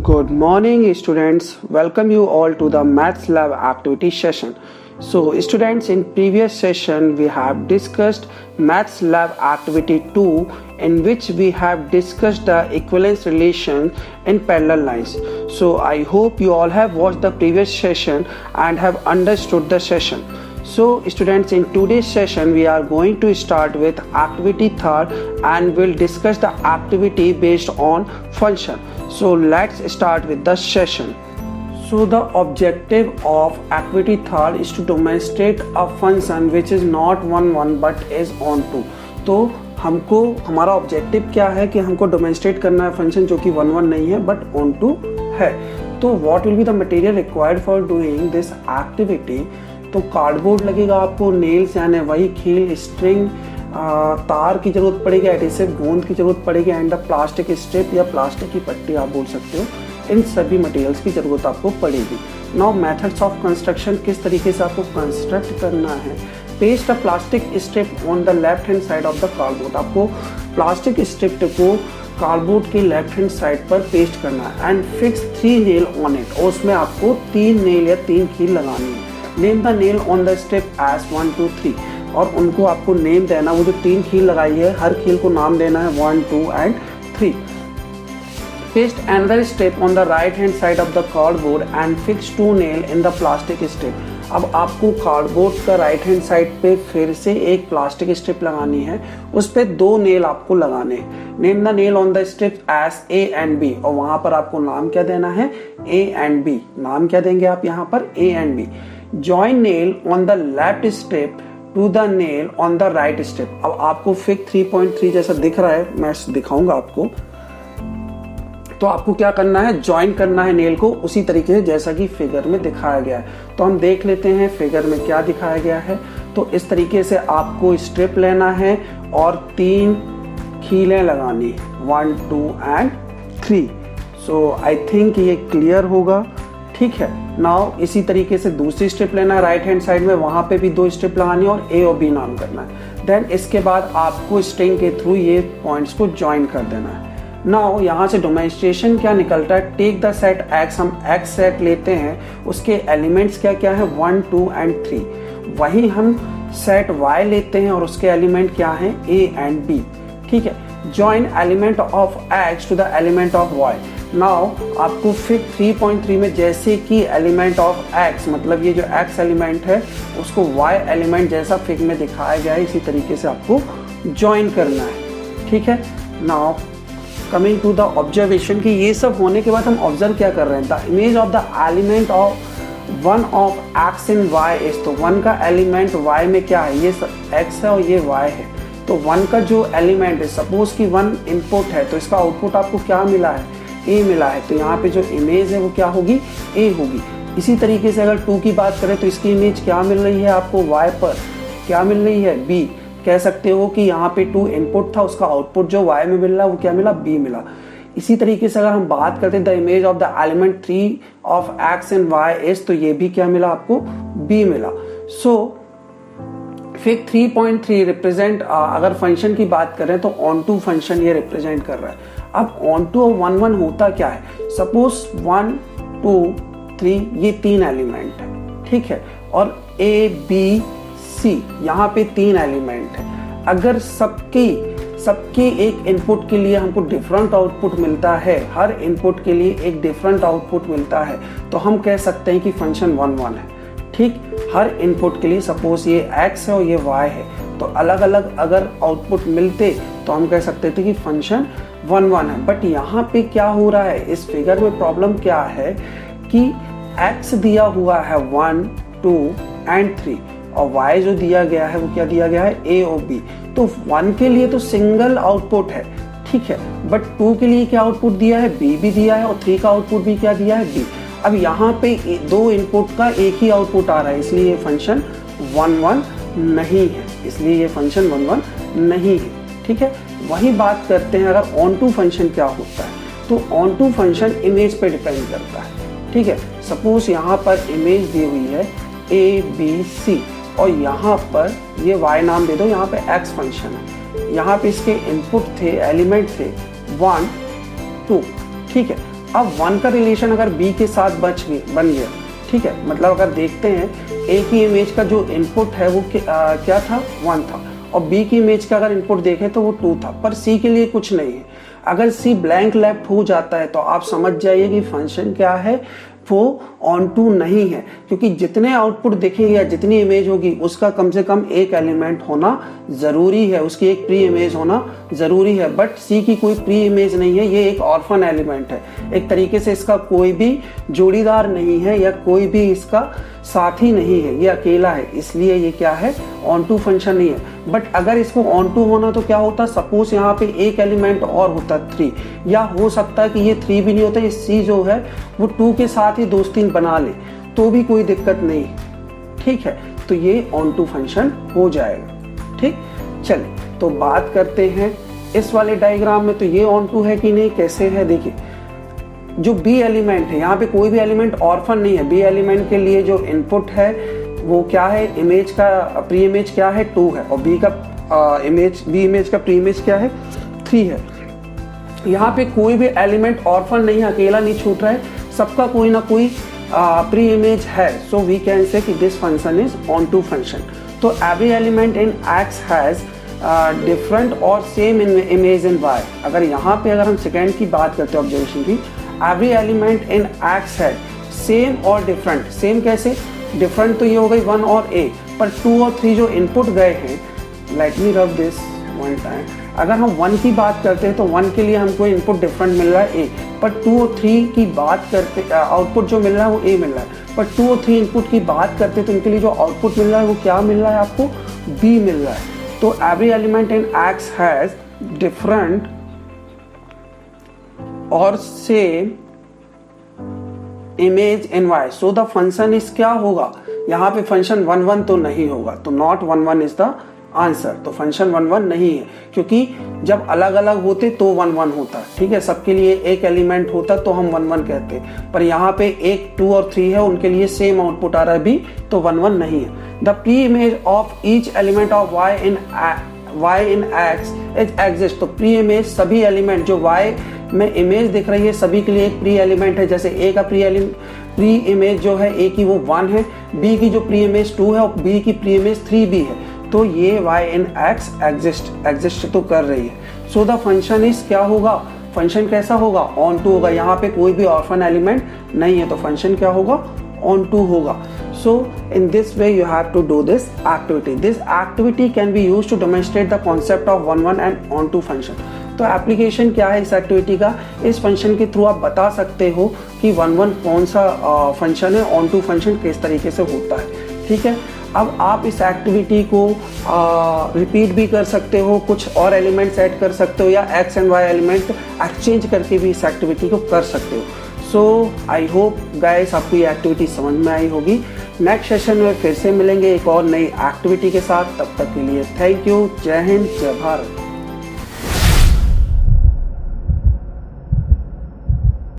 Good morning students, welcome you all to the Maths Lab activity session. So students, in previous session we have discussed Maths Lab activity 2 in which we have discussed the equivalence relation in parallel lines. So I hope you all have watched the previous session and have understood the session. So students, in today's session we are going to start with activity 3rd and we'll discuss the activity based on function. So let's start with the session. So the objective of activity 3rd is to demonstrate a function which is not 1 but is on 2. तो हमको हमारा objective क्या है कि हमको demonstrate करना है function जो कि 1 नहीं है बट ऑन 2 है. तो what will be the material required for doing this activity. तो कार्डबोर्ड लगेगा आपको, नेल्स यानी वही कील, स्ट्रिंग, तार की जरूरत पड़ेगी, एडहेसिव गोंद की जरूरत पड़ेगी एंड प्लास्टिक स्ट्रिप या प्लास्टिक की पट्टी आप बोल सकते हो. इन सभी मटेरियल्स की ज़रूरत आपको पड़ेगी. नाउ मेथड्स ऑफ कंस्ट्रक्शन, किस तरीके से आपको कंस्ट्रक्ट करना है. Paste a plastic strip on the left hand side of the cardboard. आपको प्लास्टिक स्ट्रिप को कार्डबोर्ड के लेफ्ट हैंड साइड पर पेस्ट करना है and fix 3 nail on it. और उसमें आपको 3 नेल या 3 कील लगानी है. Name the nail on the strip as 1 2 3 और उनको आपको नेम देना. वो जो 3 कील लगाई है हर कील को नाम देना है 1 2 and 3. Paste another strip on the right hand side of the cardboard and fix 2 nail in the plastic strip. अब आपको कार्डबोर्ड का राइट हैंड साइड पे फिर से एक प्लास्टिक स्ट्रिप लगानी है, उस पे 2 नेल आपको लगाने हैं. Name the nail on the strip as A and B और वहां पर आपको नाम क्या देना है A and B. नाम क्या देंगे आप यहाँ पर A and B. Join nail on the left strip to the nail on the right strip. अब आपको फिग 3.3 जैसा दिख रहा है, मैं दिखाऊंगा आपको. तो आपको क्या करना है, ज्वाइन करना है नेल को उसी तरीके से जैसा कि फिगर में दिखाया गया है. तो हम देख लेते हैं फिगर में क्या दिखाया गया है. तो इस तरीके से आपको स्ट्रिप लेना है और 3 कीलें लगानी, 1 2 एंड 3. सो आई थिंक ये क्लियर होगा. ठीक है. नाउ इसी तरीके से दूसरी स्ट्रिप लेना है राइट हैंड साइड में, वहां पे भी 2 स्ट्रिप लगानी है और A और B नाम करना है. देन इसके बाद आपको स्ट्रिंग के थ्रू ये पॉइंट्स को ज्वाइन कर देना है. नाउ यहाँ से डेमोन्स्ट्रेशन क्या निकलता है. टेक द सेट X, हम X सेट लेते हैं, उसके एलिमेंट्स क्या क्या है 1 2 एंड 3. वही हम सेट Y लेते हैं और उसके एलिमेंट क्या हैं A एंड B. ठीक है. Join element of X to the element of Y. Now आपको फिग 3.3 में जैसे कि एलिमेंट ऑफ X मतलब ये जो X एलिमेंट है उसको Y एलिमेंट जैसा फिग में दिखाया गया है, इसी तरीके से आपको ज्वाइन करना है. ठीक है. Now coming to the observation कि ये सब होने के बाद हम ऑब्जर्व क्या कर रहे हैं. The image of the element of 1 of X in Y is. तो 1 का एलिमेंट Y में क्या है, ये X है और ये Y है. तो 1 का जो एलिमेंट है, सपोज कि 1 इनपुट है तो इसका आउटपुट आपको क्या मिला है, A मिला है. तो यहाँ पे जो इमेज है वो क्या होगी, A होगी. इसी तरीके से अगर 2 की बात करें तो इसकी इमेज क्या मिल रही है आपको, Y पर क्या मिल रही है, B. कह सकते हो कि यहाँ पे 2 इनपुट था, उसका आउटपुट जो Y में मिल रहा है वो क्या मिला, B मिला. इसी तरीके से अगर हम बात करते हैं the image of the element 3 of X and Y is, तो ये भी क्या मिला आपको, B मिला. सो फिग 3.3 रिप्रेजेंट, अगर फंक्शन की बात करें तो ऑन टू फंक्शन ये रिप्रेजेंट कर रहा है. अब ऑन टू और 1 1 होता क्या है. सपोज 1 2 3 ये 3 एलिमेंट है. ठीक है. और A B C यहाँ पे 3 एलिमेंट है. अगर सबके एक इनपुट के लिए हमको डिफरेंट आउटपुट मिलता है, हर इनपुट के लिए एक डिफरेंट आउटपुट मिलता है, तो हम कह सकते हैं कि फंक्शन 1 1 है. ठीक. हर इनपुट के लिए सपोज ये X है और ये Y है, तो अलग अलग अगर आउटपुट मिलते तो हम कह सकते थे कि फंक्शन 1 1 है. बट यहाँ पे क्या हो रहा है, इस फिगर में प्रॉब्लम क्या है कि X दिया हुआ है 1 2 एंड 3 और Y जो दिया गया है वो क्या दिया गया है, A और B. तो 1 के लिए तो सिंगल आउटपुट है. ठीक है. बट 2 के लिए क्या आउटपुट दिया है, B भी दिया है और 3 का आउटपुट भी क्या दिया है, B. अब यहाँ पे 2 इनपुट का एक ही आउटपुट आ रहा है, इसलिए ये फंक्शन 1 1 नहीं है. इसलिए ये फंक्शन 1 1 नहीं है. ठीक है. वही बात करते हैं अगर ऑन टू फंक्शन क्या होता है. तो ऑन टू फंक्शन इमेज पे डिपेंड करता है. ठीक है. सपोज यहाँ पर इमेज दी हुई है A B C और यहाँ पर ये Y नाम दे दो, यहाँ पे X फंक्शन है. यहाँ पे इसके इनपुट थे, एलिमेंट थे 1 2. ठीक है. अब 1 का रिलेशन अगर बी के साथ बन गया, ठीक है, मतलब अगर देखते हैं ए की इमेज का जो इनपुट है वो क्या था, 1 था, और बी की इमेज का अगर इनपुट देखें तो वो 2 था, पर सी के लिए कुछ नहीं है। अगर सी ब्लैंक लेफ्ट हो जाता है तो आप समझ जाइए कि फंक्शन क्या है, वो ऑन टू नहीं है, क्योंकि जितने आउटपुट दिखेंगे या जितनी इमेज होगी उसका कम से कम एक एलिमेंट होना जरूरी है, उसकी एक प्री इमेज होना जरूरी है। बट सी की कोई प्री इमेज नहीं है, ये एक ऑर्फन एलिमेंट है, एक तरीके से इसका कोई भी जोड़ीदार नहीं है या कोई भी इसका साथी नहीं है, ये अकेला है, इसलिए ये क्या है, ऑन टू फंक्शन नहीं है। बट अगर इसको ऑन टू होना तो क्या होता, सपोज यहाँ पे एक एलिमेंट और होता 3, या हो सकता है कि ये 3 भी नहीं होता, ये सी जो है वो 2 के साथ ही दोस्ती बना ले तो भी कोई दिक्कत नहीं, ठीक है, तो ये ऑन टू फंक्शन हो जाएगा। ठीक, चलिए तो बात करते हैं इस वाले डायग्राम में, तो ये ऑन टू है कि नहीं, कैसे है, देखिए जो बी एलिमेंट है, यहाँ पे कोई भी एलिमेंट ऑर्फन नहीं है। बी एलिमेंट के लिए जो इनपुट है वो क्या है, इमेज का प्री इमेज क्या है, 2 है, और बी इमेज का प्री इमेज क्या है, 3 है। यहाँ पे कोई भी एलिमेंट ऑर्फन नहीं है, अकेला नहीं छूट रहा है, सबका कोई ना कोई प्री इमेज है। सो वी कैन से कि this function is onto function. तो every element in X has different और सेम इमेज इन वाई। अगर यहाँ पे अगर हम सेकेंड की बात करते हैं ऑब्जर्वेशन की, एवरी एलिमेंट इन एक्स है सेम और डिफरेंट। सेम कैसे, डिफरेंट तो ये हो गई 1 और ए, पर 2 और 3 जो इनपुट गए हैं, let me rub this one time, अगर हम 1 की बात करते हैं तो 1 के लिए हमको इनपुट डिफरेंट मिल रहा है ए, पर 2 और 3 की बात करते आउटपुट जो मिल रहा है वो ए मिल रहा है, पर 2 और 3 इनपुट की बात करते तो इनके लिए जो आउटपुट मिल रहा है वो क्या मिल रहा है आपको, बी मिल रहा है। तो every element in X has different और same image in Y. So the function is क्या होगा, यहाँ पे फंक्शन 1 1 तो नहीं होगा, तो नॉट 1 1 इज द आंसर। तो फंक्शन 1 1 नहीं है, क्योंकि जब अलग अलग होते तो 1 1 होता, ठीक है, सबके लिए एक एलिमेंट होता तो हम 1 1 कहते, पर यहाँ पे 1 2 और 3 है, उनके लिए सेम आउटपुट आ रहा है भी, तो 1 1 नहीं है। The pre image of each element of Y in X is exist. तो प्री इमेज सभी एलिमेंट जो वाई में इमेज दिख रही है सभी के लिए एक प्री एलिमेंट है। जैसे ए का प्री इमेज जो है ए की वो 1 है, बी की जो प्री इमेज 2 है और बी की प्री इमेज 3 भी है, तो ये y इन x एग्जिस्ट तो कर रही है। सो द फंक्शन इज क्या होगा, फंक्शन कैसा होगा, ऑन टू होगा। यहाँ पे कोई भी ऑर्फन एलिमेंट नहीं है, तो फंक्शन क्या होगा, ऑन टू होगा। So in this way you have to do this activity. This activity can be used to demonstrate the concept of 1 1 and onto function. तो एप्लीकेशन क्या है इस एक्टिविटी का, इस फंक्शन के थ्रू आप बता सकते हो कि 1 1 कौन सा फंक्शन है, ऑन टू फंक्शन किस तरीके से होता है। ठीक है, अब आप इस एक्टिविटी को रिपीट भी कर सकते हो, कुछ और एलिमेंट्स ऐड कर सकते हो, या X and Y element exchange करके भी इस एक्टिविटी को कर सकते हो। सो आई होप गाइस आपको ये एक्टिविटी समझ में आई होगी। नेक्स्ट सेशन में फिर से मिलेंगे एक और नई एक्टिविटी के साथ, तब तक के लिए थैंक यू, जय हिंद, जय भारत।